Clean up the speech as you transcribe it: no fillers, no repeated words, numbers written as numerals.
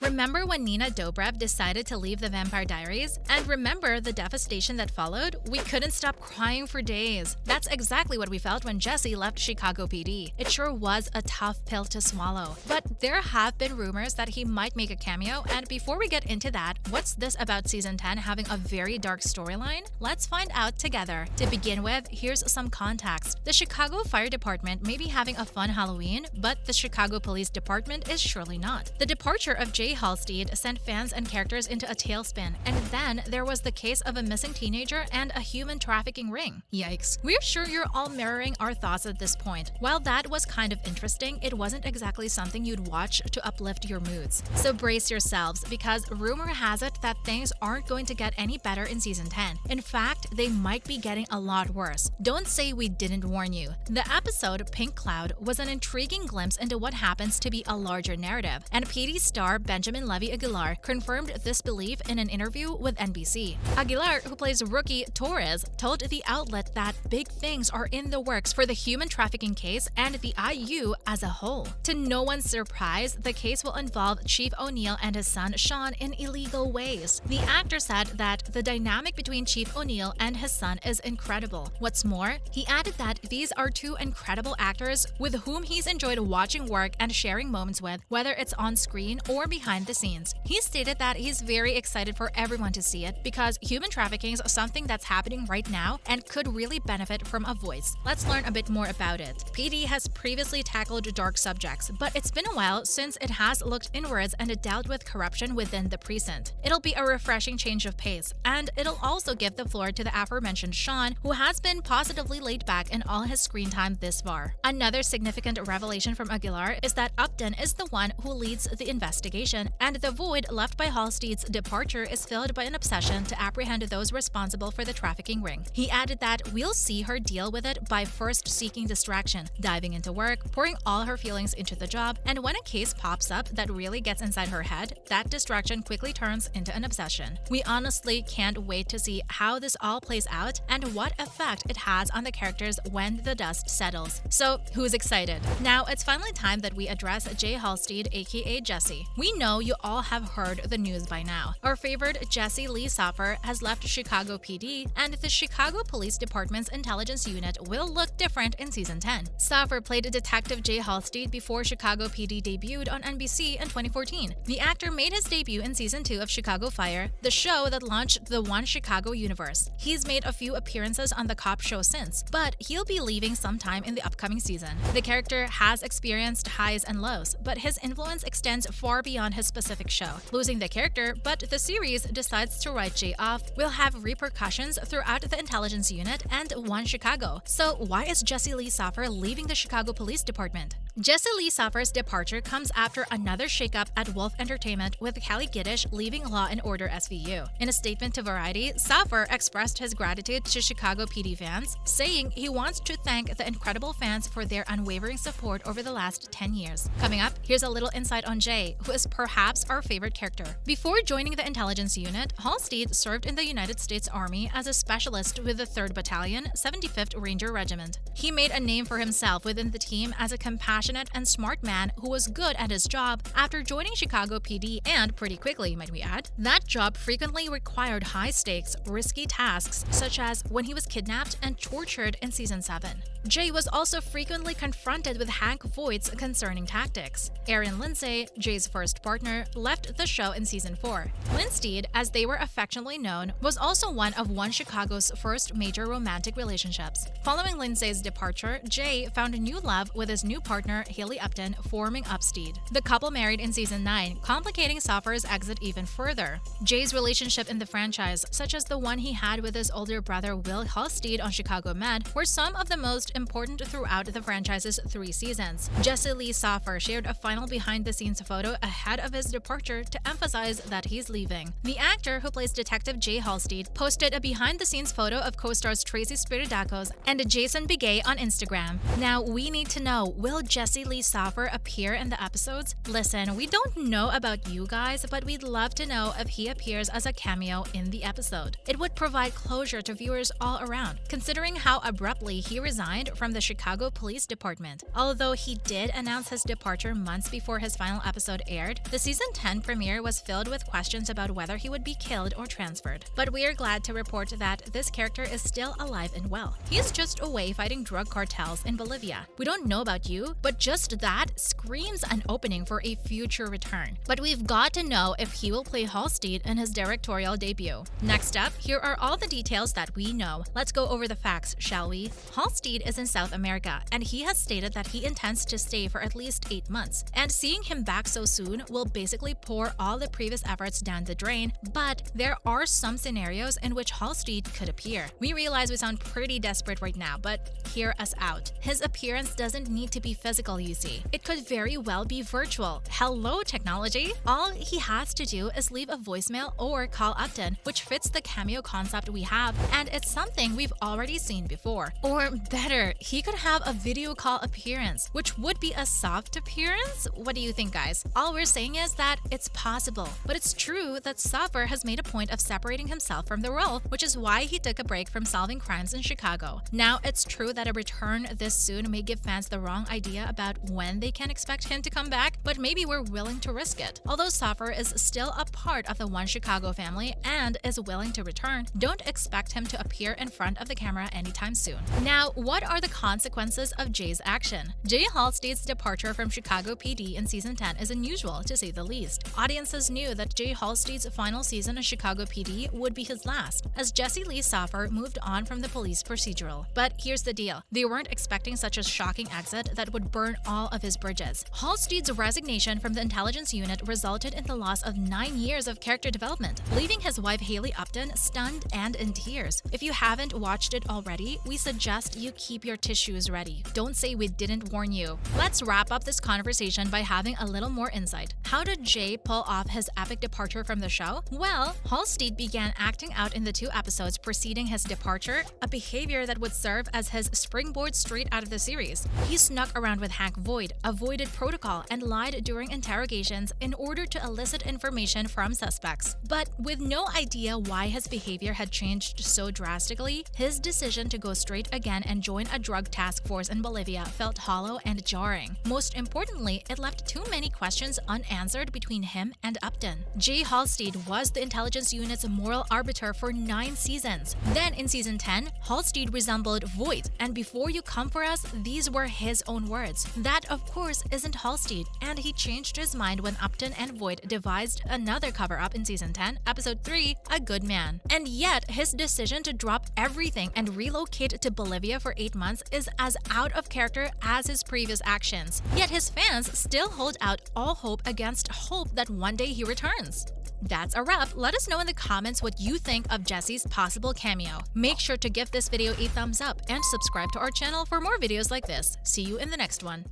Remember when Nina Dobrev decided to leave the Vampire Diaries? And remember the devastation that followed? We couldn't stop crying for days. That's exactly what we felt when Jesse left Chicago PD. It sure was a tough pill to swallow. But there have been rumors that he might make a cameo, and before we get into that, what's this about Season 10 having a very dark storyline? Let's find out together. To begin with, here's some context. The Chicago Fire Department may be having a fun Halloween, but the Chicago Police Department is surely not. The departure of Jay Halstead sent fans and characters into a tailspin, and then there was the case of a missing teenager and a human trafficking ring. Yikes. We're sure you're all mirroring our thoughts at this point. While that was kind of interesting, it wasn't exactly something you'd watch to uplift your moods. So brace yourselves, because rumor has it that things aren't going to get any better in Season 10. In fact, they might be getting a lot worse. Don't say we didn't warn you. The episode Pink Cloud was an intriguing glimpse into what happens to be a larger narrative, and PD star Benjamin Levy Aguilar confirmed this belief in an interview with NBC. Aguilar, who plays rookie Torres, told the outlet that big things are in the works for the human trafficking case and the IU as a whole. To no one's surprise, the case will involve Chief O'Neill and his son Sean in illegal ways. The actor said that the dynamic between Chief O'Neill and his son is incredible. What's more, he added that these are two incredible actors with whom he's enjoyed watching work and sharing moments with, whether it's on screen or behind the scenes. He stated that he's very excited for everyone to see it because human trafficking is something that's happening right now and could really benefit from a voice. Let's learn a bit more about it. PD has previously tackled dark subjects, but it's been a while since it has looked inwards and dealt with corruption within the precinct. It'll be a refreshing change of pace, and it'll also give the floor to the aforementioned Sean, who has been positively laid back in all his screen time this far. Another significant revelation from Aguilar is that Upton is the one who leads the investigation, and the void left by Halstead's departure is filled by an obsession to apprehend those responsible for the trafficking ring. He added that we'll see her deal with it by first seeking distraction, diving into work, pouring all her feelings into the job, and when a case pops up that really gets inside her head, that distraction quickly turns into an obsession. We honestly can't wait to see how this all plays out and what effect it has on the characters when the dust settles. So, who's excited? Now, it's finally time that we address Jay Halstead, aka Jesse. We know you all have heard the news by now. Our favorite Jesse Lee Soffer has left Chicago PD, and the Chicago Police Department's intelligence unit will look different in Season 10. Soffer played Detective Jay Halstead before Chicago PD debuted on NBC in 2014. The actor made his debut in Season 2 of Chicago Fire, the show that launched the One Chicago universe. He's made a few appearances on the cop show since, but he'll be leaving sometime in the upcoming season. The character has experienced highs and lows, but his influence extends far beyond his specific show. Losing the character, but the series decides to write Jay off, will have repercussions throughout the intelligence unit and One Chicago. So why is Jesse Lee Soffer leaving the Chicago Police Department? Jesse Lee Soffer's departure comes after another shakeup at Wolf Entertainment, with Kelly Giddish leaving Law & Order SVU. In a statement to Variety, Soffer expressed his gratitude to Chicago PD fans, saying he wants to thank the incredible fans for their unwavering support over the last 10 years. Coming up, here's a little insight on Jay, who is perhaps our favorite character. Before joining the intelligence unit, Halstead served in the United States Army as a specialist with the 3rd Battalion, 75th Ranger Regiment. He made a name for himself within the team as a compassionate and smart man who was good at his job after joining Chicago PD, and pretty quickly, might we add. That job frequently required high-stakes, risky tasks, such as when he was kidnapped and tortured in Season 7. Jay was also frequently confronted with Hank Voight's concerning tactics. Erin Lindsay, Jay's first partner, left the show in Season 4. Linstead, as they were affectionately known, was also one of One Chicago's first major romantic relationships. Following Lindsay's departure, Jay found a new love with his new partner, Haley Upton, forming Upstead. The couple married in Season 9, complicating Soffer's exit even further. Jay's relationship in the franchise, such as the one he had with his older brother Will Halstead on Chicago Med, were some of the most important throughout the franchise's 3 seasons. Jesse Lee Soffer shared a final behind-the-scenes photo ahead of his departure to emphasize that he's leaving. The actor who plays Detective Jay Halstead posted a behind-the-scenes photo of co-stars Tracy Spiridakos and Jason Bigay on Instagram. Now, we need to know, will Jesse Lee Soffer appear in the episodes? Listen, we don't know about you guys, but we'd love to know if he appears as a cameo in the episode. It would provide closure to viewers all around, considering how abruptly he resigned from the Chicago Police Department. Although he did announce his departure months before his final episode aired, The season 10 premiere was filled with questions about whether he would be killed or transferred, but we are glad to report that this character is still alive and well. He is just away fighting drug cartels in Bolivia. We don't know about you, but just that screams an opening for a future return. But we've got to know if he will play Halstead in his directorial debut. Next up, here are all the details that we know. Let's go over the facts, shall we? Halstead is in South America, and he has stated that he intends to stay for at least 8 months. And seeing him back so soon will basically pour all the previous efforts down the drain, but there are some scenarios in which Halstead could appear. We realize we sound pretty desperate right now, but hear us out. His appearance doesn't need to be physical, you see. It could very well be virtual. Hello, technology! All he has to do is leave a voicemail or call Upton, which fits the cameo concept we have, and it's something we've already seen before. Or better, he could have a video call appearance, which would be a soft appearance? What do you think, guys? All we're saying is that it's possible. But it's true that Soffer has made a point of separating himself from the role, which is why he took a break from solving crimes in Chicago. Now, it's true that a return this soon may give fans the wrong idea about when they can expect him to come back, but maybe we're willing to risk it. Although Soffer is still a part of the One Chicago family and is willing to return, don't expect him to appear in front of the camera anytime soon. Now, what are the consequences of Jay's action? Jay Halstead's departure from Chicago PD in season 10 is unusual, to say the least. Audiences knew that Jay Halstead's final season of Chicago PD would be his last, as Jesse Lee Soffer moved on from the police procedural. But here's the deal. They weren't expecting such a shocking exit that would burn all of his bridges. Halstead's resignation from the intelligence unit resulted in the loss of 9 years of character development, leaving his wife Haley Upton stunned and in tears. If you haven't watched it already, we suggest you keep your tissues ready. Don't say we didn't warn you. Let's wrap up this conversation by having a little more insight. How did Jay pull off his epic departure from the show? Well, Halstead began acting out in the 2 episodes preceding his departure, a behavior that would serve as his springboard straight out of the series. He snuck around with Hank Voight, avoided protocol, and lied during interrogations in order to elicit information from suspects. But with no idea why his behavior had changed so drastically, his decision to go straight again and join a drug task force in Bolivia felt hollow and jarring. Most importantly, it left too many questions unanswered between him and Upton. Jay Halstead was the intelligence unit's moral arbiter for 9 seasons. Then in season 10, Halstead resembled Voight, and before you come for us, these were his own words. That, of course, isn't Halstead, and he changed his mind when Upton and Voight devised another cover-up in season 10, episode 3, A Good Man. And yet, his decision to drop everything and relocate to Bolivia for 8 months is as out of character as his previous actions. Yet his fans still hold out all hope against hope that one day he returns. That's a wrap. Let us know in the comments what you think of Jesse's possible cameo. Make sure to give this video a thumbs up and subscribe to our channel for more videos like this. See you in the next one.